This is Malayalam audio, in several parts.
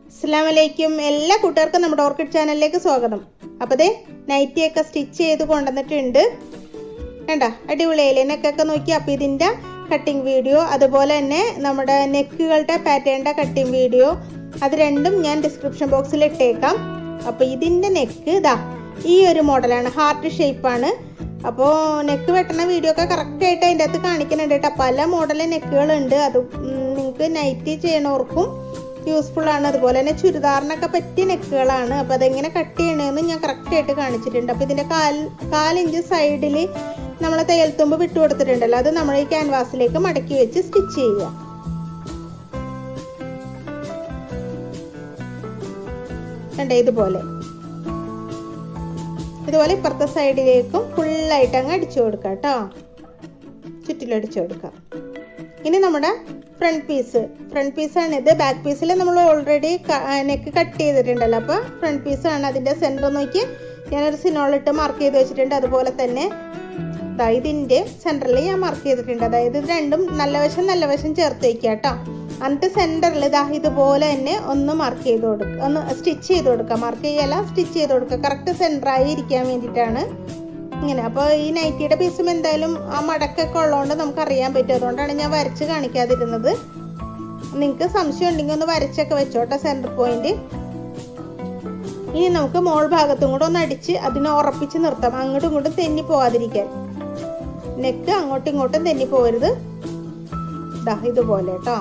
അസ്സലാമലൈക്കും എല്ലാ കൂട്ടുകാർക്കും നമ്മുടെ ഓർക്കിഡ് ചാനലിലേക്ക് സ്വാഗതം. അപ്പോൾ ദേ നൈറ്റിയൊക്കെ സ്റ്റിച്ച് ചെയ്ത് കൊണ്ടുവന്നിട്ടുണ്ട്. കണ്ട അടിപൊളിയായില്ലേ നെക്കൊക്കെ നോക്കി. അപ്പോൾ ഇതിൻ്റെ കട്ടിങ് വീഡിയോ അതുപോലെ തന്നെ നമ്മുടെ നെക്കുകളുടെ പാറ്റേണിൻ്റെ കട്ടിങ് വീഡിയോ അത് രണ്ടും ഞാൻ ഡിസ്ക്രിപ്ഷൻ ബോക്സിൽ ഇട്ടേക്കാം. അപ്പോൾ ഇതിൻ്റെ നെക്ക് ഇതാ ഈ ഒരു മോഡലാണ്, ഹാർട്ട് ഷേപ്പാണ്. അപ്പോൾ നെക്ക് വെട്ടണ വീഡിയോ ഒക്കെ കറക്റ്റായിട്ട് അതിൻ്റെ അകത്ത് കാണിക്കുന്നുണ്ട് കേട്ടോ. പല മോഡൽ നെക്കുകളുണ്ട്. അത് നിങ്ങൾക്ക് നൈറ്റി ചെയ്യണവർക്കും യൂസ്ഫുൾ ആണ്. അതുപോലെ തന്നെ ചുരിദാറിനൊക്കെ പറ്റിയ നെക്കുകളാണ്. അപ്പോൾ അതെങ്ങനെ കട്ട് ചെയ്യണമെന്ന് ഞാൻ കറക്റ്റായിട്ട് കാണിച്ചിട്ടുണ്ട്. അപ്പോൾ ഇതിൻ്റെ കാലിഞ്ച് സൈഡിൽ നമ്മൾ തയ്യൽത്തുമ്പ് വിട്ടു കൊടുത്തിട്ടുണ്ടല്ലോ, അത് നമ്മൾ ഈ ക്യാൻവാസിലേക്ക് മടക്കി വെച്ച് സ്റ്റിച്ച് ചെയ്യുക. കണ്ടേ ഇതുപോലെ ഇപ്പുറത്തെ സൈഡിലേക്കും ഫുള്ളായിട്ട് അങ്ങ് അടിച്ചു കൊടുക്കാം കേട്ടോ. ചുറ്റിലടിച്ചു കൊടുക്കാം. ഇനി നമ്മുടെ ഫ്രണ്ട് പീസാണ് ഇത്. ബാക്ക് പീസിൽ നമ്മൾ ഓൾറെഡി നെക്ക് കട്ട് ചെയ്തിട്ടുണ്ടല്ലോ. അപ്പോൾ ഫ്രണ്ട് പീസാണ്. അതിൻ്റെ സെൻറ്റർ നോക്കി ഞാനൊരു സിനോളിട്ട് മാർക്ക് ചെയ്ത് വെച്ചിട്ടുണ്ട്. അതുപോലെ തന്നെ ഇതിൻ്റെ സെൻറ്ററിൽ ഞാൻ മാർക്ക് ചെയ്തിട്ടുണ്ട്. അതായത് ഇത് രണ്ടും നല്ല വശം ചേർത്ത് വയ്ക്കുക കേട്ടോ. എന്നിട്ട് സെൻറ്ററിൽ ഇതുപോലെ തന്നെ ഒന്ന് മാർക്ക് ചെയ്ത് കൊടുക്കുക, ഒന്ന് സ്റ്റിച്ച് ചെയ്ത് കൊടുക്കുക. മാർക്ക് ചെയ്യല്ല, സ്റ്റിച്ച് ചെയ്ത് കൊടുക്കുക. കറക്റ്റ് സെൻറ്ററായി ഇരിക്കാൻ വേണ്ടിയിട്ടാണ് ഇങ്ങനെ. അപ്പോൾ ഈ നൈറ്റിയുടെ പീസും എന്തായാലും ആ മടക്കൊക്കെ ഉള്ളതുകൊണ്ട് നമുക്ക് അറിയാൻ പറ്റും. അതുകൊണ്ടാണ് ഞാൻ വരച്ച് കാണിക്കാതിരുന്നത്. നിങ്ങൾക്ക് സംശയം ഉണ്ടെങ്കിൽ ഒന്ന് വരച്ചൊക്കെ വെച്ചോട്ടെ സെൻറ്റർ പോയിന്റ്. ഇനി നമുക്ക് മോൾ ഭാഗത്തും കൂടെ ഒന്ന് അടിച്ച് അതിനെ ഉറപ്പിച്ച് നിർത്താം, അങ്ങോട്ടും ഇങ്ങോട്ടും തെന്നി പോവാതിരിക്കാൻ. നെക്ക് അങ്ങോട്ടും ഇങ്ങോട്ടും തെന്നി പോകരുത്. ഇതുപോലെ കേട്ടോ.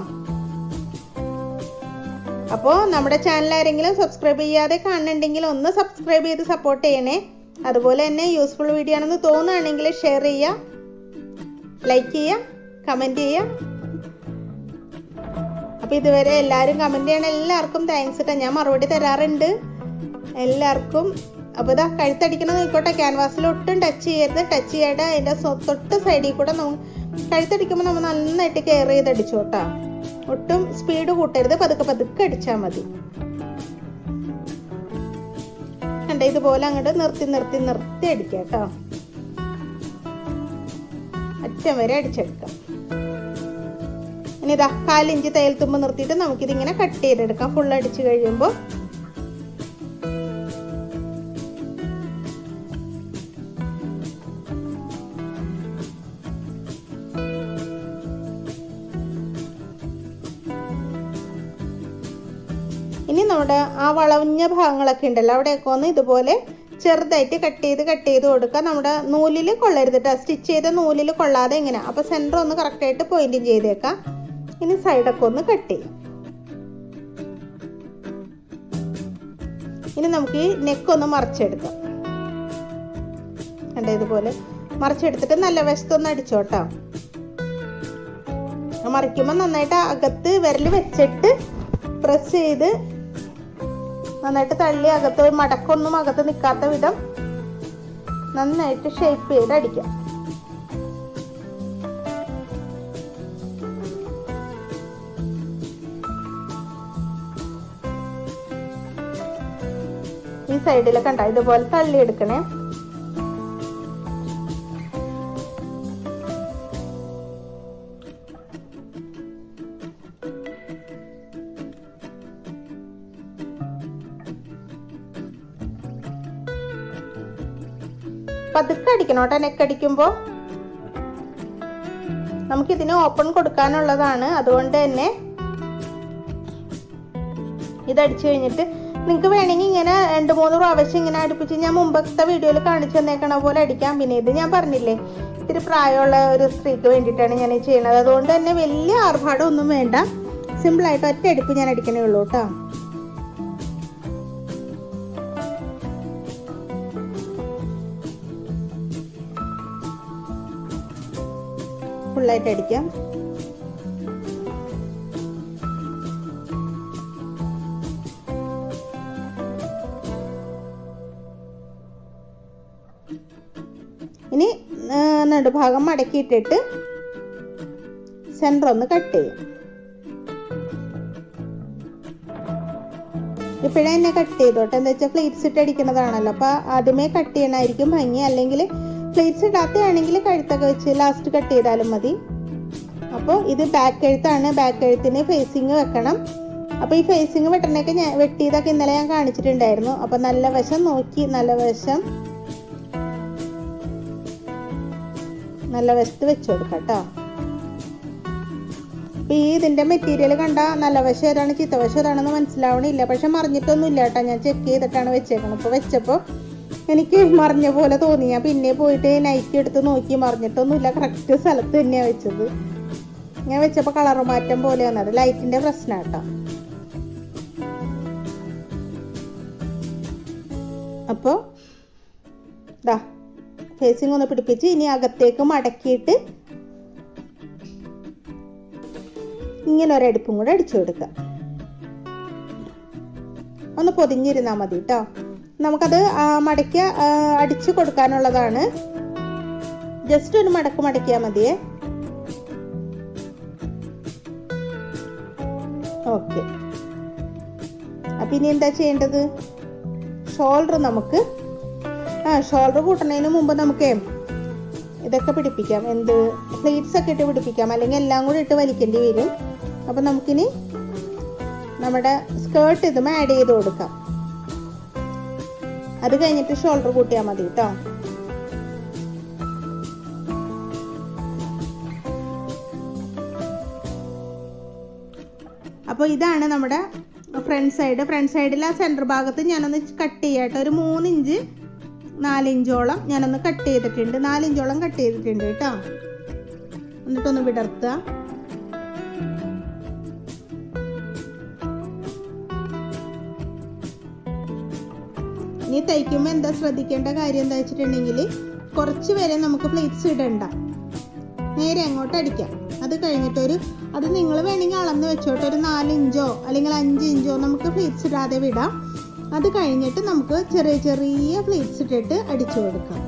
അപ്പോൾ നമ്മുടെ ചാനൽ ആരെങ്കിലും സബ്സ്ക്രൈബ് ചെയ്യാതെ കാണുന്നുണ്ടെങ്കിൽ ഒന്ന് സബ്സ്ക്രൈബ് ചെയ്ത് സപ്പോർട്ട് ചെയ്യണേ. അതുപോലെ തന്നെ യൂസ്ഫുൾ വീഡിയോ ആണെന്ന് തോന്നുകയാണെങ്കിൽ ഷെയർ ചെയ്യുക, ലൈക്ക് ചെയ്യുക, കമൻറ്റ് ചെയ്യുക. അപ്പോൾ ഇതുവരെ എല്ലാവരും കമൻറ്റ് ചെയ്യണ എല്ലാവർക്കും താങ്ക്സ് കേട്ടോ. ഞാൻ മറുപടി തരാറുണ്ട് എല്ലാവർക്കും. അപ്പോൾ ഇതാ കഴുത്തടിക്കണം നോക്കോട്ടെ. ക്യാൻവാസിൽ ഒട്ടും ടച്ച് ചെയ്യരുത്. ടച്ച് ചെയ്യാതെ അതിൻ്റെ തൊട്ട് സൈഡിൽ കൂടെ കഴുത്തടിക്കുമ്പോൾ നമ്മൾ നന്നായിട്ട് കെയർ ചെയ്ത് അടിച്ചോട്ടാ. ഒട്ടും സ്പീഡ് കൂട്ടരുത്, പതുക്കെ അടിച്ചാൽ മതി. കണ്ട ഇതുപോലെ അങ്ങോട്ട് നിർത്തി അടിക്കാം കേട്ടോ. അറ്റം വരെ അടിച്ചെടുക്കാം. ഇനി ഇതാ 1/4 ഇഞ്ച് തയ്യൽത്തുമ്പ് നിർത്തിയിട്ട് നമുക്കിതിങ്ങനെ കട്ട് ചെയ്തെടുക്കാം. ഫുൾ അടിച്ചു കഴിയുമ്പോൾ ഇനി നമ്മുടെ ആ വളഞ്ഞ ഭാഗങ്ങളൊക്കെ ഉണ്ടല്ലോ അവിടെയൊക്കെ ഒന്ന് ഇതുപോലെ ചെറുതായിട്ട് കട്ട് ചെയ്ത് കൊടുക്കുക. നമ്മുടെ നൂലിൽ കൊള്ളരുത് കേട്ടോ. സ്റ്റിച്ച് ചെയ്ത നൂലിൽ കൊള്ളാതെ ഇങ്ങനെ. അപ്പോൾ സെൻറ്റർ ഒന്ന് കറക്റ്റായിട്ട് പോയിന്റും ചെയ്തേക്കാം. ഇനി സൈഡൊക്കെ ഒന്ന് കട്ട് ചെയ്യും. ഇനി നമുക്ക് ഈ നെക്കൊന്ന് മറിച്ചെടുക്കാം. കണ്ടേ ഇതുപോലെ മറിച്ചെടുത്തിട്ട് നല്ല വശത്തൊന്ന് അടിച്ചോട്ടോ. മറിക്കുമ്പോൾ നന്നായിട്ട് അകത്ത് വിരൽ വെച്ചിട്ട് പ്രസ് ചെയ്ത് നന്നായിട്ട് തള്ളി അകത്ത് മടക്കൊന്നും അകത്ത് നിൽക്കാത്ത വിധം നന്നായിട്ട് ഷേപ്പ് ചെയ്ത് അടിക്കാം. ഈ സൈഡിലൊക്കെ ഉണ്ടാവും ഇതുപോലെ തള്ളി എടുക്കണേ. പതുക്കെ അടിക്കണം കേട്ടോ. നെക്കടിക്കുമ്പോൾ നമുക്കിതിന് ഓപ്പൺ കൊടുക്കാനുള്ളതാണ്. അതുകൊണ്ട് തന്നെ ഇതടിച്ചു കഴിഞ്ഞിട്ട് നിങ്ങൾക്ക് വേണമെങ്കിൽ ഇങ്ങനെ 2-3 പ്രാവശ്യം ഇങ്ങനെ അടുപ്പിച്ച് ഞാൻ മുമ്പത്തെ വീഡിയോയിൽ കാണിച്ചു തന്നേക്കണ പോലെ അടിക്കാം. പിന്നെ ഇത് ഞാൻ പറഞ്ഞില്ലേ ഇത്തിരി പ്രായമുള്ള ഒരു സ്ത്രീക്ക് വേണ്ടിയിട്ടാണ് ഞാൻ ചെയ്യണത്. അതുകൊണ്ട് തന്നെ വലിയ ആർഭാടമൊന്നും വേണ്ട. സിമ്പിളായിട്ട് ഒറ്റ അടിപ്പ് ഞാൻ അടിക്കണേ ഉള്ളൂ കേട്ടോ. ഫുള്ളായിട്ട് അടിക്കാം. ഇനി നടുഭാഗം മടക്കിയിട്ടിട്ട് സെൻറ്റർ ഒന്ന് കട്ട് ചെയ്യും. ഇപ്പോഴേ എന്നെ കട്ട് ചെയ്തോട്ടെ. എന്താ വെച്ചാൽ പ്ലേറ്റ്സ് ഇട്ട് അടിക്കുന്നതാണല്ലോ. അപ്പോൾ ആദ്യമേ കട്ട് ചെയ്യണമായിരിക്കും ഭംഗി. അല്ലെങ്കിൽ പ്ലേറ്റ്സ് ഇടാത്തയാണെങ്കിൽ കഴുത്തൊക്കെ വെച്ച് ലാസ്റ്റ് കട്ട് ചെയ്താലും മതി. അപ്പോൾ ഇത് ബാക്ക് കഴുത്താണ്. ബാക്ക് കഴുത്തിന് ഫേസിങ് വെക്കണം. അപ്പോൾ ഈ ഫേസിങ് വെട്ടണൊക്കെ ഞാൻ വെട്ടിയതൊക്കെ ഇന്നലെ ഞാൻ കാണിച്ചിട്ടുണ്ടായിരുന്നു. അപ്പോൾ നല്ല വശം നോക്കി നല്ല വശത്ത് വെച്ച് കൊടുക്കാം കേട്ടോ. അപ്പോൾ ഇതിൻ്റെ മെറ്റീരിയൽ കണ്ടാൽ നല്ല വശം ഏതാണ് ചീത്ത വശം ഏതാണെന്ന് മനസ്സിലാവണില്ല. പക്ഷെ മറിഞ്ഞിട്ടൊന്നും ഇല്ല കേട്ടോ. ഞാൻ ചെക്ക് ചെയ്തിട്ടാണ് വെച്ചേക്കുന്നത്. അപ്പോൾ വെച്ചപ്പോൾ എനിക്ക് മറിഞ്ഞ പോലെ തോന്നി. ഞാൻ പിന്നെ പോയിട്ട് നൈറ്റി എടുത്ത് നോക്കി, മറിഞ്ഞിട്ടൊന്നുമില്ല. കറക്റ്റ് സ്ഥലത്ത് തന്നെയാണ് വെച്ചത്. ഞാൻ വെച്ചപ്പോൾ കളർ മാറ്റം പോലെ വന്നത് ലൈറ്റിൻ്റെ പ്രശ്നം കേട്ടോ. അപ്പോൾ ദാ ഫേസിങ് ഒന്ന് പിടിപ്പിച്ച് ഇനി അകത്തേക്ക് മടക്കിയിട്ട് ഇങ്ങനെ ഒരടുപ്പും കൂടെ അടിച്ചു കൊടുക്കുക. ഒന്ന് പൊതിഞ്ഞിരുന്നാൽ മതി കേട്ടോ. നമുക്കത് മടക്കി അടിച്ചു കൊടുക്കാനുള്ളതാണ്. ജസ്റ്റ് ഒരു മടക്കിയാൽ മതിയേ. ഓക്കെ. അപ്പം ഇനി എന്താ ചെയ്യേണ്ടത്? ഷോൾഡർ നമുക്ക് ഷോൾഡർ കൂട്ടുന്നതിന് മുമ്പ് നമുക്ക് ഇതൊക്കെ പിടിപ്പിക്കാം. പ്ലേറ്റ്സ് ഒക്കെ ഇട്ട് പിടിപ്പിക്കാം, അല്ലെങ്കിൽ എല്ലാം കൂടി ഇട്ട് വലിക്കേണ്ടി വരും. അപ്പം നമുക്കിനി നമ്മുടെ സ്കേർട്ട് ഇതും ആഡ് ചെയ്ത് കൊടുക്കാം. അത് കഴിഞ്ഞിട്ട് ഷോൾഡർ കൂട്ടിയാൽ മതി കേട്ടോ. അപ്പോൾ ഇതാണ് നമ്മുടെ ഫ്രണ്ട് സൈഡിൽ ആ സെൻറ്റർ ഭാഗത്ത് ഞാനൊന്ന് കട്ട് ചെയ്യാട്ടോ. ഒരു 3 ഇഞ്ച് 4 ഇഞ്ചോളം ഞാനൊന്ന് കട്ട് ചെയ്തിട്ടുണ്ട്. 4 ഇഞ്ചോളം കട്ട് ചെയ്തിട്ടുണ്ട് കേട്ടോ. എന്നിട്ടൊന്ന് വിടർത്തുക. ഇനി തയ്ക്കുമ്പോൾ എന്താ ശ്രദ്ധിക്കേണ്ട കാര്യം എന്താ വെച്ചിട്ടുണ്ടെങ്കിൽ, കുറച്ച് വരെ നമുക്ക് പ്ലേറ്റ്സ് ഇടണ്ട, നേരെ അങ്ങോട്ട് അടിക്കാം. അത് കഴിഞ്ഞിട്ട് അത് നിങ്ങൾ വേണമെങ്കിൽ അളന്ന് വെച്ചോട്ടെ. ഒരു 4 ഇഞ്ചോ അല്ലെങ്കിൽ 5 ഇഞ്ചോ നമുക്ക് പ്ലേറ്റ്സ് ഇടാതെ വിടാം. അത് കഴിഞ്ഞിട്ട് നമുക്ക് ചെറിയ പ്ലേറ്റ്സ് ഇട്ടിട്ട് അടിച്ചു കൊടുക്കാം.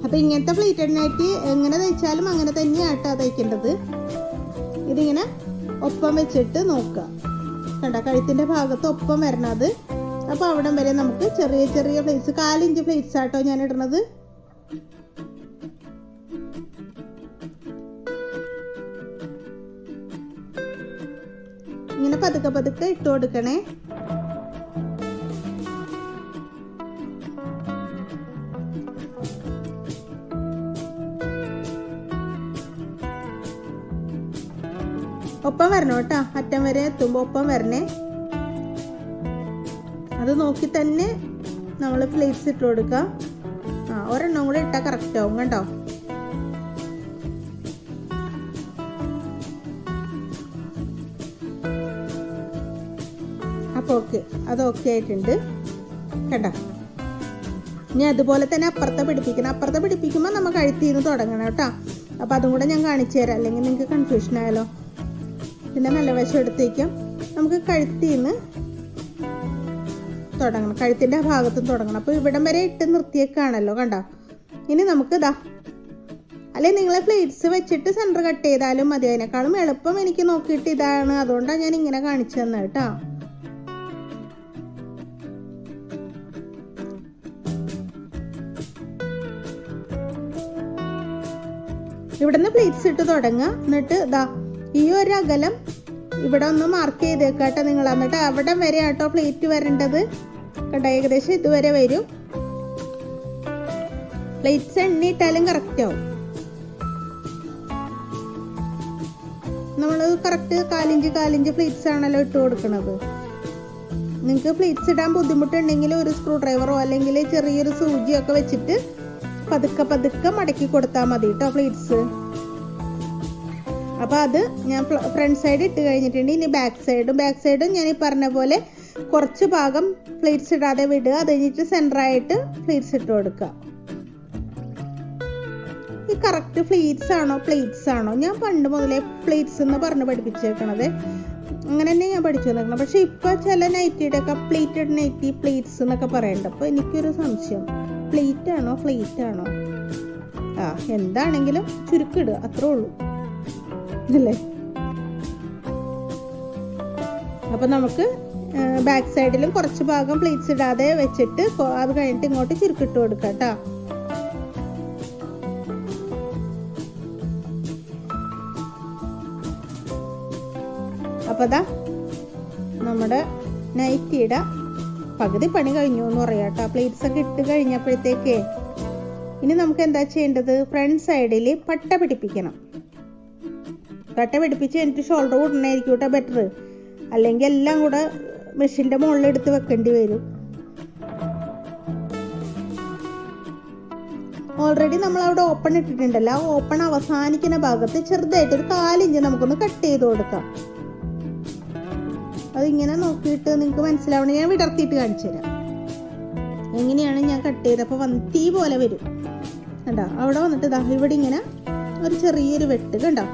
അപ്പം ഇങ്ങനത്തെ പ്ലേറ്റഡ് നൈറ്റി എങ്ങനെ തയ്ച്ചാലും അങ്ങനെ തന്നെയാട്ടോ തയ്ക്കേണ്ടത്. ഇതിങ്ങനെ ഒപ്പം വെച്ചിട്ട് നോക്കുക. കണ്ട കഴുത്തിൻ്റെ ഭാഗത്ത് ഒപ്പം വരണത്. അപ്പോൾ അവിടം വരെ നമുക്ക് ചെറിയ പ്ലേറ്റ്സ് 4 ഇഞ്ച് പ്ലേറ്റ്സ് ആട്ടോ ഞാൻ ഇടുന്നത്. ഇങ്ങനെ പതുക്കെ ഇട്ട് കൊടുക്കണേ. ഒപ്പം വരണം കേട്ടോ. അറ്റം വരെ എത്തുമ്പോൾ ഒപ്പം വരണേ. അത് നോക്കി തന്നെ നമ്മൾ പ്ലേറ്റ്സ് ഇട്ട് കൊടുക്കുക. ഒരെണ്ണം കൂടെ ഇട്ടാൽ കറക്റ്റ് ആവും കേട്ടോ. അപ്പോൾ ഓക്കെ, അത് ഓക്കെ ആയിട്ടുണ്ട് കേട്ടോ. ഇനി അതുപോലെ തന്നെ അപ്പുറത്തെ പിടിപ്പിക്കുമ്പോൾ നമ്മൾ കഴുത്തിൽ നിന്ന് തുടങ്ങണം കേട്ടോ. അപ്പോൾ അതും കൂടെ ഞാൻ കാണിച്ചു തരാം, അല്ലെങ്കിൽ നിങ്ങൾക്ക് കൺഫ്യൂഷൻ ആയാലോ. പിന്നെ നല്ല വശം എടുത്തേക്കാം. നമുക്ക് കഴുത്തിൽ നിന്ന് തുടങ്ങണം, കഴുത്തിൻ്റെ ഭാഗത്തും തുടങ്ങണം. അപ്പോൾ ഇവിടം വരെ ഇട്ട് നിർത്തിയേക്കാണല്ലോ കണ്ടോ. ഇനി നമുക്ക് അല്ലെങ്കിൽ നിങ്ങൾ പ്ലേറ്റ്സ് വെച്ചിട്ട് സെൻറ്റർ കട്ട് ചെയ്താലും മതി. അതിനേക്കാളും എളുപ്പം എനിക്ക് നോക്കിയിട്ട് ഇതാണ്, അതുകൊണ്ടാണ് ഞാൻ ഇങ്ങനെ കാണിച്ചു തന്നത് കേട്ടോ. ഇവിടുന്ന് പ്ലേറ്റ്സ് ഇട്ട് തുടങ്ങുക. എന്നിട്ട് ഈ ഒരു അകലം ഇവിടെ ഒന്ന് മാർക്ക് ചെയ്തേക്കാട്ടോ നിങ്ങൾ. എന്നിട്ട് അവിടെ വരെ ആട്ടോ പ്ലേറ്റ് വരേണ്ടത് കേട്ടോ. ഏകദേശം ഇതുവരെ വരും. പ്ലേറ്റ്സ് എണ്ണിയിട്ടാലും കറക്റ്റ് ആവും. നമ്മൾ കറക്റ്റ് 4 ഇഞ്ച് പ്ലേറ്റ്സ് ആണല്ലോ ഇട്ട് കൊടുക്കുന്നത്. നിങ്ങൾക്ക് പ്ലേറ്റ്സ് ഇടാൻ ബുദ്ധിമുട്ടുണ്ടെങ്കിൽ ഒരു സ്ക്രൂ ഡ്രൈവറോ അല്ലെങ്കിൽ ചെറിയൊരു സൂചിയോ ഒക്കെ വെച്ചിട്ട് പതുക്കെ മടക്കി കൊടുത്താൽ മതി കേട്ടോ പ്ലേറ്റ്സ്. അപ്പോൾ അത് ഞാൻ ഫ്രണ്ട് സൈഡ് ഇട്ട് കഴിഞ്ഞിട്ടുണ്ട്. ഇനി ബാക്ക് സൈഡും ഞാൻ ഈ പറഞ്ഞ പോലെ കുറച്ച് ഭാഗം പ്ലേറ്റ്സ് ഇടാതെ വിടുക. അത് കഴിഞ്ഞിട്ട് സെൻറ്ററായിട്ട് പ്ലേറ്റ്സ് ഇട്ട് കൊടുക്കുക. ഈ കറക്റ്റ് പ്ലേറ്റ്സ് ആണോ ഞാൻ പണ്ട് മുതലേ പ്ലേറ്റ്സ് എന്ന് പറഞ്ഞ് പഠിപ്പിച്ചേക്കണത്. അങ്ങനെ തന്നെ ഞാൻ പഠിച്ചു വന്നേക്കണം. പക്ഷെ ഇപ്പോൾ ചില നൈറ്റിയുടെ ഒക്കെ പ്ലേറ്റഡ് നൈറ്റി പ്ലേറ്റ്സ് എന്നൊക്കെ പറയണ്ട. അപ്പോൾ എനിക്കൊരു സംശയം, പ്ലേറ്റ് ആണോ എന്താണെങ്കിലും ചുരുക്കിടുക, അത്രേ ഉള്ളൂ അല്ലേ. അപ്പം നമുക്ക് ബാക്ക് സൈഡിലും കുറച്ച് ഭാഗം പ്ലേറ്റ്സ് ഇടാതെ വെച്ചിട്ട് അത് കഴിഞ്ഞിട്ട് ഇങ്ങോട്ട് ചുരുക്കിട്ട് കൊടുക്കാം കേട്ടോ. അപ്പോൾ അതാ നമ്മുടെ നൈറ്റിയുടെ പകുതി പണി കഴിഞ്ഞു എന്ന് പറയാം കേട്ടോ. പ്ലേറ്റ്സ് ഒക്കെ ഇട്ട് കഴിഞ്ഞപ്പോഴത്തേക്ക് ഇനി നമുക്ക് എന്താ ചെയ്യേണ്ടത്? ഫ്രണ്ട് സൈഡിൽ പട്ട പിടിപ്പിക്കണം. പട്ട പിടിപ്പിച്ച് കഴിഞ്ഞിട്ട് ഷോൾഡർ കൂടണായിരിക്കും കേട്ടോ ബെറ്റർ. അല്ലെങ്കിൽ എല്ലാം കൂടെ മെഷീൻ്റെ മുകളിൽ എടുത്ത് വെക്കേണ്ടി വരും. ഓൾറെഡി നമ്മൾ അവിടെ ഓപ്പൺ ഇട്ടിട്ടുണ്ടല്ലോ. ആ ഓപ്പൺ അവസാനിക്കുന്ന ഭാഗത്ത് ചെറുതായിട്ട് ഒരു 4 ഇഞ്ച് നമുക്കൊന്ന് കട്ട് ചെയ്ത് കൊടുക്കാം. അതിങ്ങനെ നോക്കിയിട്ട് നിങ്ങൾക്ക് മനസ്സിലാവണം. ഞാൻ വിടർത്തിയിട്ട് കാണിച്ചു തരാം എങ്ങനെയാണ് ഞാൻ കട്ട് ചെയ്തപ്പോൾ തീ പോലെ വരും കണ്ടോ. അവിടെ വന്നിട്ട് ഇതാ ഇവിടെ ഇങ്ങനെ ഒരു ചെറിയൊരു വെട്ട് കണ്ടോ.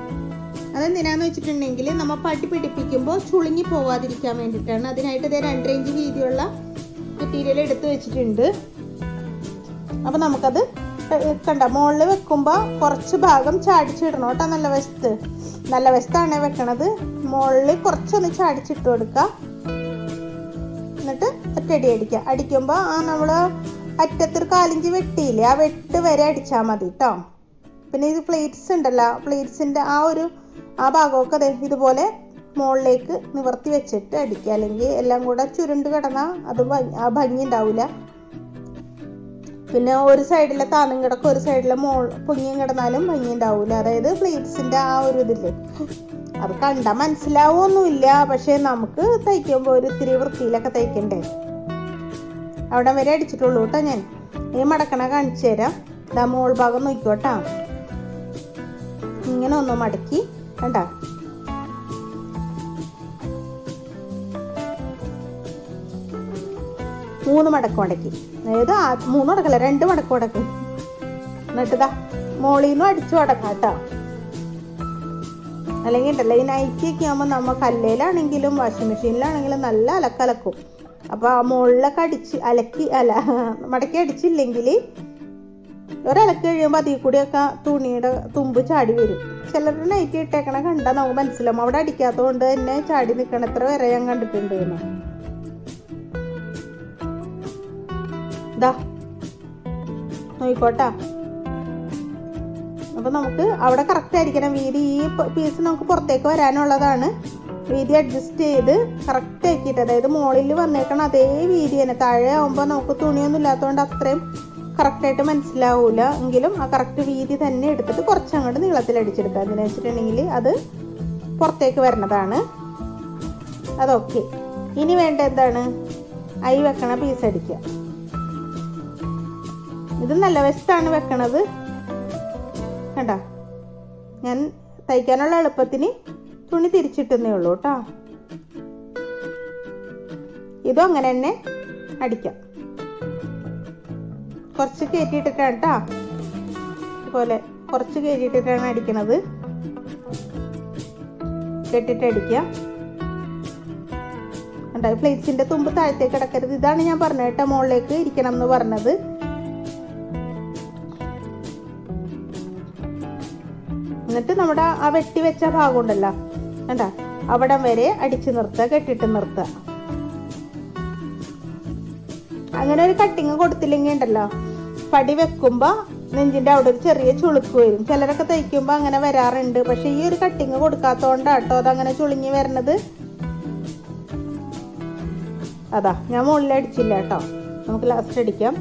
അതെന്തിനാന്ന് വെച്ചിട്ടുണ്ടെങ്കിൽ നമ്മൾ പട്ടി പിടിപ്പിക്കുമ്പോൾ ചുളുങ്ങി പോവാതിരിക്കാൻ വേണ്ടിയിട്ടാണ്. അതിനായിട്ട് ഇതേ 2 ഇഞ്ച് വീതിയുള്ള മെറ്റീരിയൽ എടുത്ത് വെച്ചിട്ടുണ്ട്. അപ്പം നമുക്കത് കണ്ട മുകളിൽ വെക്കുമ്പോൾ കുറച്ച് ഭാഗം ചാടിച്ചിടണം കേട്ടോ. നല്ല വശത്താണ് വെക്കണത്. മുകളിൽ കുറച്ചൊന്ന് ചാടിച്ചിട്ട് കൊടുക്കുക. എന്നിട്ട് ഒറ്റയടി അടിക്കുക. അടിക്കുമ്പോൾ നമ്മൾ അറ്റത്തൊരു 4 ഇഞ്ച് വെട്ടിയില്ലേ, ആ വെട്ട് വരെ അടിച്ചാൽ മതി കേട്ടോ. പിന്നെ ഇത് പ്ലേറ്റ്സ് ഉണ്ടല്ലോ, പ്ലേറ്റ്സിൻ്റെ ആ ഭാഗമൊക്കെ അതെ ഇതുപോലെ മുകളിലേക്ക് നിവർത്തി വെച്ചിട്ട് അടിക്കുക. അല്ലെങ്കിൽ എല്ലാം കൂടെ ചുരുണ്ട് കിടന്നാൽ അത് ഭംഗി ഉണ്ടാവില്ല. പിന്നെ ഒരു സൈഡിലെ താന്നും കിടക്കും, ഒരു സൈഡിലെ പൊങ്ങിയും കിടന്നാലും ഭംഗി ഉണ്ടാവില്ല. അതായത് പ്ലേറ്റ്സിൻ്റെ ആ ഒരു ഇതില്ലേ, അത് കണ്ടാൽ മനസ്സിലാവൊന്നുമില്ല. പക്ഷെ നമുക്ക് തയ്ക്കുമ്പോൾ ഒരു ഇത്തിരി വൃത്തിയിലൊക്കെ തയ്ക്കണ്ടേ. അവിടെ വരെ അടിച്ചിട്ടുള്ളൂ കേട്ടോ. ഞാൻ ഈ മടക്കണ കാണിച്ചു തരാം. ഇതാ മോൾ ഭാഗം നോക്കിക്കോട്ടാ. ഇങ്ങനെ ഒന്ന് മടക്കി കണ്ടാ. മൂന്ന് മടക്ക് മടക്കി, അതായത് 3 മടക്കല്ല 2 മടക്ക് മടക്ക്. എന്നിട്ട് ഇതാ മോളിന്നും അടിച്ചു മടക്കാം കേട്ടോ. അല്ലെങ്കിൽ ഉണ്ടല്ലോ ഈ നൈറ്റിയൊക്കെ ആകുമ്പോൾ നമ്മൾ കല്ലേലാണെങ്കിലും വാഷിംഗ് മെഷീനിലാണെങ്കിലും നല്ല അലക്കലക്കും. അപ്പോൾ ആ മുകളിലൊക്കെ മടക്കി അടിച്ചില്ലെങ്കിൽ ഒരലക്ക് കഴിയുമ്പോൾ അതിൽ കൂടിയൊക്കെ തുണിയുടെ തുമ്പ് ചാടി വരും. ചിലരുടെ നൈറ്റി ഇട്ടേക്കണ കണ്ടാൽ നമുക്ക് മനസ്സിലാവും. അവിടെ അടിക്കാത്തത് കൊണ്ട് തന്നെ ചാടി നിൽക്കണം. എത്ര വരെ ഞാൻ കണ്ടിട്ടുണ്ട് എന്ന്. ഇതാ നോക്കിക്കോട്ടാ. അപ്പൊ നമുക്ക് അവിടെ കറക്റ്റ് ആയിരിക്കണം വീതി. ഈ പീസ് നമുക്ക് പുറത്തേക്ക് വരാനുള്ളതാണ്. വീതി അഡ്ജസ്റ്റ് ചെയ്ത് കറക്റ്റ് ആക്കിയിട്ട്, അതായത് മുകളിൽ വന്നേക്കണം അതേ വീതി തന്നെ. താഴെ ആവുമ്പോൾ നമുക്ക് തുണിയൊന്നും ഇല്ലാത്തതുകൊണ്ട് അത്രയും കറക്റ്റായിട്ട് മനസ്സിലാവൂല. എങ്കിലും ആ കറക്റ്റ് വീതി തന്നെ എടുത്തിട്ട് കുറച്ചങ്ങോട്ട് നീളത്തിൽ അടിച്ചെടുക്കുക. എന്ന് വെച്ചിട്ടുണ്ടെങ്കിൽ അത് പുറത്തേക്ക് വരണതാണ്. അതൊക്കെ. ഇനി വേണ്ട എന്താണ്? അയി വെക്കണ പീസ് അടിക്കുക. ഇത് നല്ല വശത്താണ് വെക്കണത് കണ്ട. ഞാൻ തയ്ക്കാനുള്ള എളുപ്പത്തിന് തുണി തിരിച്ചിട്ടുന്നേ ഉള്ളൂ കേട്ടോ. ഇതും അങ്ങനെ തന്നെ അടിക്കാം. കുറച്ച് കയറ്റിയിട്ടിട്ടാണ് കേട്ടോ. ഇതുപോലെ കുറച്ച് കയറ്റിയിട്ടിട്ടാണ് അടിക്കണത്. കെട്ടിട്ട് അടിക്കുക. കണ്ടോ, പ്ലേറ്റ്സിന്റെ തുമ്പ് താഴത്തേക്ക് കിടക്കരുത്. ഇതാണ് ഞാൻ പറഞ്ഞത് കേട്ടോ, മുകളിലേക്ക് ഇരിക്കണം എന്ന് പറഞ്ഞത്. എന്നിട്ട് നമ്മുടെ ആ വെട്ടി വെച്ച ഭാഗം ഉണ്ടല്ലോ കണ്ടാ, അവിടം വരെ അടിച്ചു നിർത്തുക, കെട്ടിട്ട് നിർത്തുക. അങ്ങനെ ഒരു കട്ടിങ് കൊടുത്തില്ലെങ്കിൽ ഉണ്ടല്ലോ പടി വെക്കുമ്പോ നെഞ്ചിന്റെ അവിടെ ഒരു ചെറിയ ചുളുക്ക് വരും. ചിലരൊക്കെ തയ്ക്കുമ്പോ അങ്ങനെ വരാറുണ്ട്. പക്ഷെ ഈ ഒരു കട്ടിങ് കൊടുക്കാത്തോണ്ടാട്ടോ അതങ്ങനെ ചുളുങ്ങി വരണത്. അതാ ഞാൻ മുകളിൽ അടിച്ചില്ല കേട്ടോ. നമുക്ക് ലാസ്റ്റ് അടിക്കാം.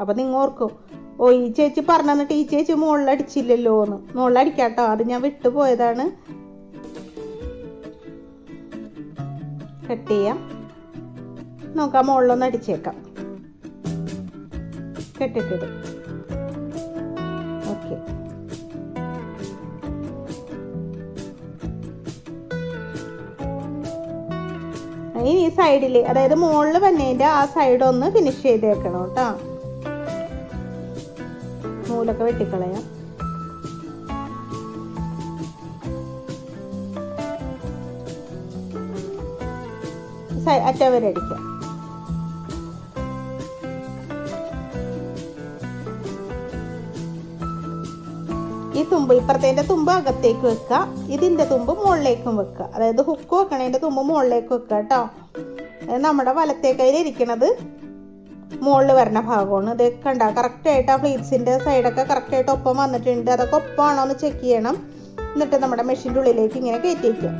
അപ്പൊ നിങ്ങൾ ഓർക്കും, ഓ ഈ ചേച്ചി പറഞ്ഞു തന്നിട്ട് ഈ ചേച്ചി മുകളിൽ അടിച്ചില്ലല്ലോ എന്ന്. മുകളിൽ അടിക്കാട്ടോ, അത് ഞാൻ വിട്ടുപോയതാണ്. കട്ട് ചെയ്യാം. നോക്കാം, മുകളിലൊന്ന് അടിച്ചേക്കാം. കെട്ടിട്ടിടും. ഓക്കെ. ഇനി ഈ സൈഡില്, അതായത് മുകളിൽ വന്നതിന്റെ ആ സൈഡ് ഒന്ന് ഫിനിഷ് ചെയ്തേക്കണം കേട്ടോ. നൂലൊക്കെ വെട്ടിക്കളയാം. അറ്റ വരെ അടിക്കാം. ഈ തുമ്പ് ഇപ്പുറത്തേന്റെ തുമ്പ് അകത്തേക്ക് വെക്കുക, ഇതിന്റെ തുമ്പ് മുകളിലേക്കും വെക്കുക. അതായത് ഹുക്ക് വെക്കണതിന്റെ തുമ്പ് മുകളിലേക്ക് വെക്കുക കേട്ടോ. നമ്മുടെ വലത്തെ കയ്യിൽ ഇരിക്കണത് മുകളിൽ വരുന്ന ഭാഗമാണ്. ഇത് കണ്ട കറക്റ്റായിട്ട് ആ പ്ലീറ്റ്സിൻ്റെ സൈഡൊക്കെ കറക്റ്റായിട്ട് ഒപ്പം വന്നിട്ടുണ്ട്. അതൊക്കെ ഒപ്പമാണോ എന്ന് ചെക്ക് ചെയ്യണം. എന്നിട്ട് നമ്മുടെ മെഷീൻ്റെ ഉള്ളിലേക്ക് ഇങ്ങനെ കയറ്റി വയ്ക്കുക.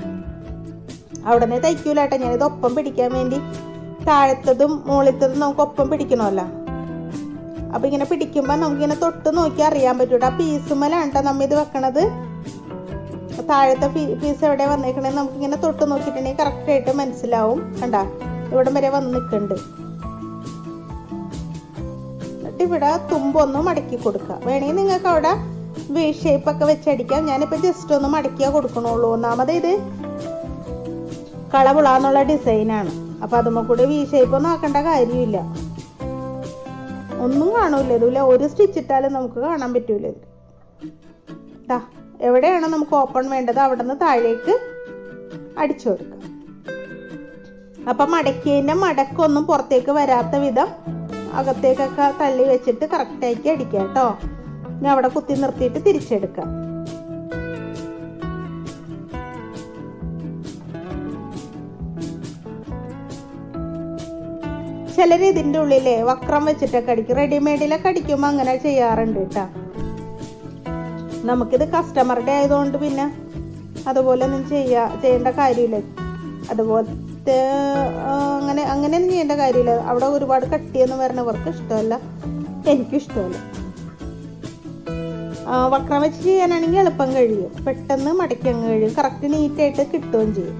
അവിടെ നിന്ന് തയ്ക്കൂല കേട്ടോ, ഞാനിത് ഒപ്പം പിടിക്കാൻ വേണ്ടി താഴത്തതും മുകളിലത്തതും നമുക്ക് ഒപ്പം പിടിക്കണമല്ലോ. അപ്പം ഇങ്ങനെ പിടിക്കുമ്പോൾ നമുക്കിങ്ങനെ തൊട്ട് നോക്കി അറിയാൻ പറ്റൂട്ടോ. ആ പീസുമലാണ് കേട്ടോ നമ്മൾ ഇത് വെക്കണത്. താഴത്തെ പീസ് എവിടെ വന്നേക്കണേന്ന് നമുക്കിങ്ങനെ തൊട്ട് നോക്കിയിട്ടുണ്ടെങ്കിൽ കറക്റ്റായിട്ട് മനസ്സിലാവും. കണ്ട ഇവിടം വരെ വന്ന് നിൽക്കുന്നുണ്ട്. എന്നിട്ട് ഇവിടെ തുമ്പൊന്ന് മടക്കി കൊടുക്കുക. വേണമെങ്കിൽ നിങ്ങൾക്ക് അവിടെ വി ഷേപ്പൊക്കെ വെച്ചടിക്കാം. ഞാനിപ്പോൾ ജസ്റ്റ് ഒന്ന് മടക്കിയാൽ കൊടുക്കണുള്ളൂ. ഒന്നാമത് ഇത് കളവിളാന്നുള്ള ഡിസൈനാണ്. അപ്പം അതുമ്പോൾ കൂടി വി ഷേപ്പ് ഒന്നും ആക്കേണ്ട കാര്യമില്ല. ഒന്നും കാണൂല ഇതില്ല. ഒരു സ്റ്റിച്ച് ഇട്ടാലും നമുക്ക് കാണാൻ പറ്റൂല ഇത്. എവിടെയാണോ നമുക്ക് ഓപ്പൺ വേണ്ടത് അവിടെ നിന്ന് താഴേക്ക് അടിച്ചു കൊടുക്കുക. അപ്പം മടക്കിയതിൻ്റെ മടക്കൊന്നും പുറത്തേക്ക് വരാത്ത വിധം അകത്തേക്കൊക്കെ തള്ളി വെച്ചിട്ട് കറക്റ്റാക്കി അടിക്കുക കേട്ടോ. ഇനി അവിടെ കുത്തി നിർത്തിയിട്ട് തിരിച്ചെടുക്കാം. ചിലർ ഇതിൻ്റെ ഉള്ളിലെ വക്രം വെച്ചിട്ടൊക്കെ അടിക്കും. റെഡിമെയ്ഡിലൊക്കെ അടിക്കുമ്പോൾ അങ്ങനെ ചെയ്യാറുണ്ട് കേട്ടോ. നമുക്കിത് കസ്റ്റമറുടെ ആയതുകൊണ്ട് പിന്നെ അതുപോലെ ഒന്നും ചെയ്യേണ്ട കാര്യമില്ല. അതുപോലത്തെ അങ്ങനെയൊന്നും ചെയ്യേണ്ട കാര്യമില്ല. അവിടെ ഒരുപാട് കട്ടിയൊന്നും വരണവർക്ക് ഇഷ്ടമല്ല, എനിക്കും ഇഷ്ടമല്ല. വക്രം വെച്ച് ചെയ്യാനാണെങ്കിൽ എളുപ്പം കഴിയും, പെട്ടെന്ന് മടക്കി അങ്ങ് കഴിയും, കറക്റ്റ് നീറ്റായിട്ട് കിട്ടുകയും ചെയ്യും.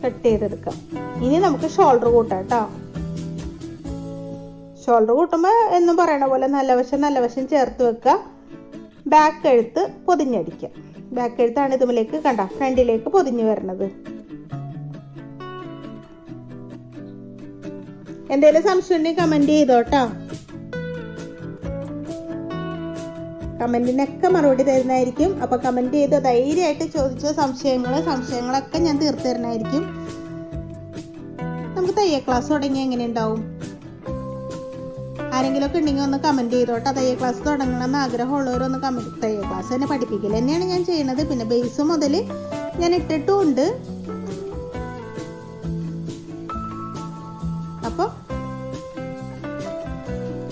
കട്ട് ചെയ്തെടുക്കാം. ഇനി നമുക്ക് ഷോൾഡർ കൂട്ടാം കേട്ടോ. ഷോൾഡർ കൂട്ടുമ്പോൾ എന്നും പറയണ പോലെ നല്ല വശം ചേർത്ത് വെക്കുക. ബാക്ക് കഴുത്ത് പൊതിഞ്ഞടിക്കുക. ബാക്ക് കഴുത്താണ് ഇതുമിലേക്ക് കണ്ട ഫ്രണ്ടിലേക്ക് പൊതിഞ്ഞു വരണത്. എന്തെങ്കിലും സംശയം ഉണ്ടെങ്കിൽ കമന്റ് ചെയ്തോട്ടോ. കമന്റിനൊക്കെ മറുപടി തരുന്നതായിരിക്കും. അപ്പൊ കമന്റ് ചെയ്ത് ധൈര്യമായിട്ട് ചോദിച്ച സംശയങ്ങളൊക്കെ ഞാൻ തീർത്തു തരുന്നതായിരിക്കും. നമുക്ക് തയ്യൽ ക്ലാസ് തുടങ്ങി എങ്ങനെ ഉണ്ടാവും? ആരെങ്കിലും ഒക്കെ ഉണ്ടെങ്കിൽ ഒന്ന് കമന്റ് ചെയ്തോട്ടെ. തയ്യൽ ക്ലാസ് തുടങ്ങണമെന്ന് ആഗ്രഹമുള്ളവരൊന്ന് കമന്റ്. തയ്യൽ ക്ലാസ് തന്നെ പഠിപ്പിക്കൽ തന്നെയാണ് ഞാൻ ചെയ്യുന്നത്. പിന്നെ ബേസ് മുതൽ ഞാൻ ഇട്ടിട്ടുമുണ്ട്.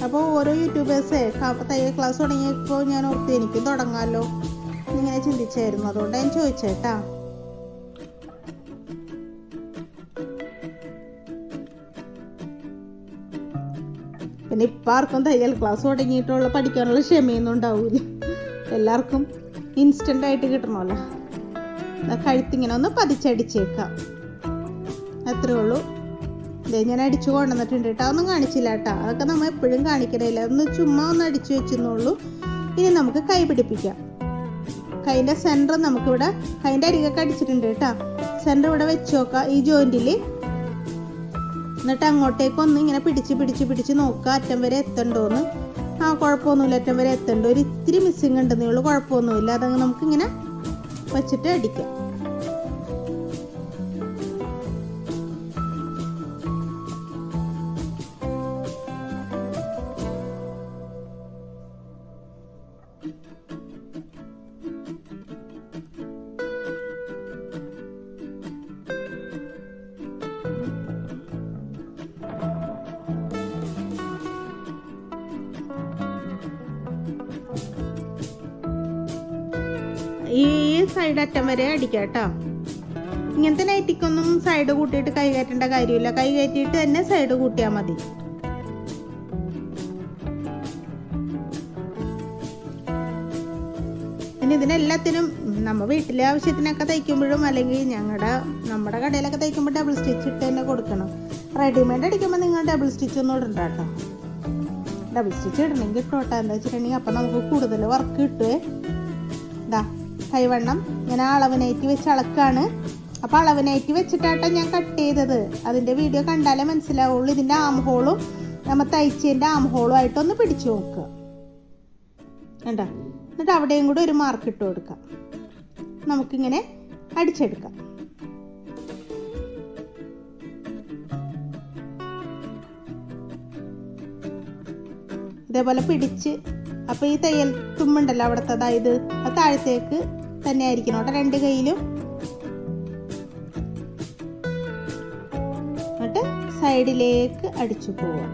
അപ്പോൾ ഓരോ യൂട്യൂബേഴ്സേ തയ്യൽ ക്ലാസ് തുടങ്ങിയപ്പോൾ ഞാൻ ഓർത്ത് എനിക്ക് തുടങ്ങാമല്ലോ എന്നിങ്ങനെ ചിന്തിച്ചായിരുന്നു. അതുകൊണ്ട് ഞാൻ ചോദിച്ചേട്ടാ. പിന്നെ ഇപ്പം ആർക്കും തയ്യൽ ക്ലാസ് തുടങ്ങിയിട്ടുള്ള പഠിക്കാനുള്ള ക്ഷമയൊന്നും ഉണ്ടാവില്ല. എല്ലാവർക്കും ഇൻസ്റ്റൻ്റ് ആയിട്ട് കിട്ടണമല്ലോ. കഴുത്തിങ്ങനെ ഒന്ന് പതിച്ചടിച്ചേക്കാം, അത്രേ ഉള്ളൂ. ഇതേ ഞാൻ അടിച്ചു കൊണ്ടുവന്നിട്ടുണ്ട് കേട്ടോ. അതൊന്നും കാണിച്ചില്ല കേട്ടോ. അതൊക്കെ നമ്മൾ എപ്പോഴും കാണിക്കണില്ല. അതൊന്ന് ചുമ്മാ ഒന്ന് അടിച്ചു വെച്ചെന്നുള്ളൂ. ഇനി നമുക്ക് കൈ പിടിപ്പിക്കാം. കൈൻ്റെ സെൻറ്റർ നമുക്കിവിടെ കൈൻ്റെ അരികൊക്കെ അടിച്ചിട്ടുണ്ട് കേട്ടോ. സെൻറ്റർ ഇവിടെ വെച്ച് നോക്കാം ഈ ജോയിൻറ്റിൽ. എന്നിട്ട് അങ്ങോട്ടേക്കൊന്ന് ഇങ്ങനെ പിടിച്ച് നോക്കുക അറ്റം വരെ എത്തണ്ടോന്ന്. കുഴപ്പമൊന്നുമില്ല, അറ്റം വരെ എത്തണ്ട. ഒരു ഇത്തിരി മിസ്സിങ് ഉണ്ടെന്നേ ഉള്ളൂ, കുഴപ്പമൊന്നുമില്ല. അതങ്ങ് നമുക്കിങ്ങനെ വെച്ചിട്ട് അടിക്കാം. ഈ സൈഡ് അറ്റം വരെ അടിക്കാം കേട്ടോ. ഇങ്ങനത്തെ നൈറ്റിക്കൊന്നും സൈഡ് കൂട്ടിയിട്ട് കൈ കയറ്റേണ്ട കാര്യമില്ല. കൈ കയറ്റിയിട്ട് തന്നെ സൈഡ് കൂട്ടിയാൽ മതി. പിന്നെ ഇതിനെല്ലാത്തിനും നമ്മൾ വീട്ടിലെ ആവശ്യത്തിനൊക്കെ തയ്ക്കുമ്പോഴും അല്ലെങ്കിൽ നമ്മുടെ കടയിലൊക്കെ തയ്ക്കുമ്പോൾ ഡബിൾ സ്റ്റിച്ച് ഇട്ട് തന്നെ കൊടുക്കണം. റെഡിമെയ്ഡ് അടിക്കുമ്പോൾ നിങ്ങൾ ഡബിൾ സ്റ്റിച്ച് ഒന്നും ഇടണ്ട കേട്ടോ. ഡബിൾ സ്റ്റിച്ച് ഇടണമെങ്കിൽ ഇട്ടോട്ടെ. എന്താ വെച്ചിട്ടുണ്ടെങ്കിൽ അപ്പം നമുക്ക് കൂടുതൽ വർക്ക് കിട്ടുവേ. ഇതാ കൈവണ്ണം ഞാൻ അളവിനായിട്ട് വെച്ച് അളക്കാണ്. അപ്പം അളവിനായിട്ട് വെച്ചിട്ടാട്ടോ ഞാൻ കട്ട് ചെയ്തത്. അതിൻ്റെ വീഡിയോ കണ്ടാലേ മനസ്സിലാവുള്ളൂ. ഇതിൻ്റെ ആം ഹോളും നമ്മൾ തയ്ച്ചതിൻ്റെ ആം ഹോളും ആയിട്ടൊന്ന് പിടിച്ചു നോക്കുക. കണ്ടോ? എന്നിട്ട് അവിടെയും കൂടെ ഒരു മാർക്ക് ഇട്ട് കൊടുക്കാം. നമുക്കിങ്ങനെ അടിച്ചെടുക്കാം. ഇതേപോലെ പിടിച്ച് അപ്പോൾ ഈ തയ്യൽ തുമ്പുണ്ടല്ലോ അവിടുത്തെ, അതായത് അത് താഴത്തേക്ക് തന്നെ ആയിരിക്കണം കേട്ടോ രണ്ട് കൈയിലും. എന്നിട്ട് സൈഡിലേക്ക് അടിച്ചു പോവുക.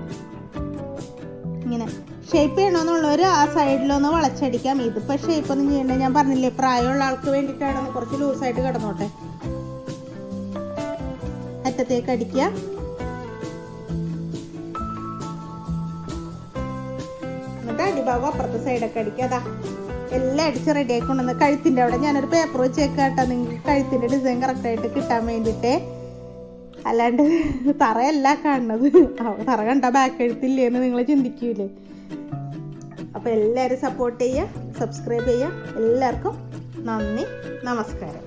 ഇങ്ങനെ ഷേപ്പ് ചെയ്യണമെന്നുള്ളവർ ആ സൈഡിലൊന്ന് വളച്ചടിക്കാം. ഇതിപ്പോൾ ഷേപ്പൊന്നും ചെയ്യണ്ട, ഞാൻ പറഞ്ഞില്ലേ പ്രായമുള്ള ആൾക്ക് വേണ്ടിയിട്ടാണ്. കുറച്ച് ലൂസായിട്ട് കിടന്നോട്ടെ. അറ്റത്തേക്ക് അടിക്കുക. എന്നിട്ട് അടിഭാഗം അപ്പുറത്തെ സൈഡൊക്കെ അടിക്കുക. അതാ എല്ലാം അടിച്ച് റെഡിയാക്കി കൊണ്ടുവന്ന് കഴുത്തിൻ്റെ അവിടെ ഞാനൊരു പേപ്പർ വെച്ച് വെക്കാട്ടോ, നിങ്ങൾക്ക് കഴുത്തിൻ്റെ ഡിസൈൻ കറക്റ്റായിട്ട് കിട്ടാൻ വേണ്ടിയിട്ട്. അല്ലാണ്ട് തറയല്ല കാണുന്നത്. തറ കണ്ട ബാക്ക് എഴുത്തില്ലേന്ന് നിങ്ങൾ ചിന്തിക്കൂലേ. അപ്പോൾ എല്ലാവരും സപ്പോർട്ട് ചെയ്യുക, സബ്സ്ക്രൈബ് ചെയ്യുക. എല്ലാവർക്കും നന്ദി, നമസ്കാരം.